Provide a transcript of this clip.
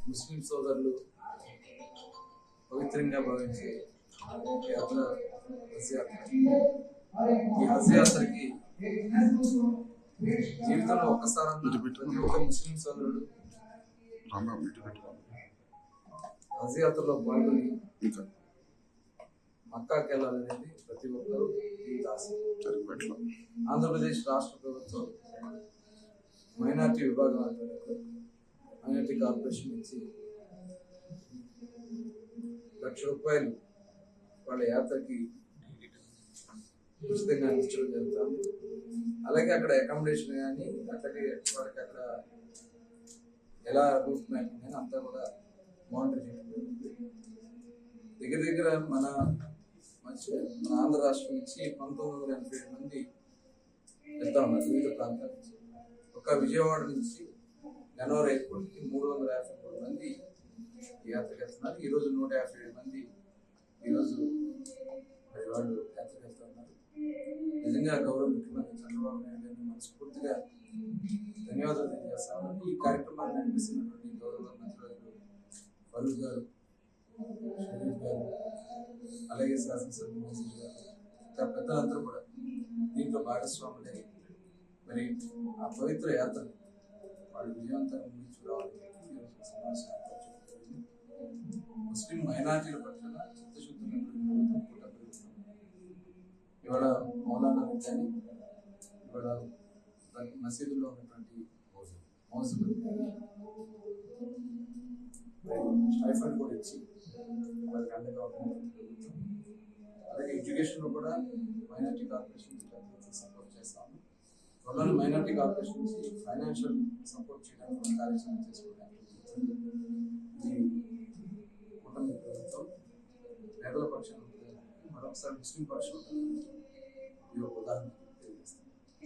ముస్లిం సోదరులు పవిత్రంగా భావించే యాత్ర హజ్ యాత్ర. ఈ హజ్ యాత్రకి జీవితంలో ఒక్కసారన్నా ప్రతి ఒక్క ముస్లిం సోదరుడు హజ్ యాత్రలో పాల్గొని మక్కాకి వెళ్ళాలనేది ప్రతి ఒక్కరూ ఆశ. ఆంధ్రప్రదేశ్ రాష్ట్ర ప్రభుత్వం మైనార్టీ విభాగం ఆధ్వర్యంలో మైనార్టీ కార్పొరేషన్ నుంచి ₹1,00,000 వాళ్ళ యాత్రకి ఉచితంగా అందించడం జరుగుతుంది. అలాగే అక్కడ అకామిడేషన్ కానీ అట్లాగే వాళ్ళకి అక్కడ ఎలా రూట్ మ్యాపింగ్ కానీ అంతా కూడా మానిటర్ చేయడం జరుగుతుంది. దగ్గర దగ్గర మన ఆంధ్ర రాష్ట్రం నుంచి 1987 మంది వెళ్తా ఉన్నారు వివిధ ప్రాంతాల నుంచి. ఒక విజయవాడ నుంచి గన్నవరం ఎయిర్పోర్ట్కి 353 మంది యాత్రకు వెళ్తున్నారు. ఈరోజు 157 మంది ఈరోజు వాళ్ళు యాత్రకు వెళ్తూ ఉన్నారు. నిజంగా గౌరవ ముఖ్యమంత్రి చంద్రబాబు నాయుడు గారిని మనస్ఫూర్తిగా ధన్యవాదాలు తెలియజేస్తాను. ఈ కార్యక్రమాన్ని నడిపిస్తున్నటువంటి గౌరవ మంత్రులు ఫరూక్ గారు, షరీఫ్ గారు, అలాగే శాసనసభ్యులు మోసీ గారు, ఇంకా పెద్దలందరూ కూడా దీంట్లో భాగస్వాములై మరి ఆ పవిత్ర యాత్ర వాళ్ళు విజయవంతంగా ముందుకు రావాలని సమావేశం ఏర్పాటు చేయడం జరిగింది. ముస్లిం మైనార్టీల పట్ల చిత్తశుద్ధి కూడా పెరుగుతుంది. ఇవాళ మౌలానా కానీ ఇవాళ మసీదుల్లో ఉన్నటువంటి మౌజులు స్టైఫండ్ కూడా ఇచ్చి వాళ్ళకి అండగా ఉంటుంది. అలాగే ఎడ్యుకేషన్లో కూడా మైనార్టీ కార్పొరేషన్ సపోర్ట్ చేస్తాము. త్వరలో మైనార్టీ కార్పొరేషన్ నుంచి ఫైనాన్షియల్ సపోర్ట్ చేయడానికి కార్యక్రమం చేసుకోవడానికి ఇది కూటమి ప్రభుత్వం పేదల పక్షాన మరొకసారి ముస్లిం పక్షం ఇది ఒక ఉదాహరణ.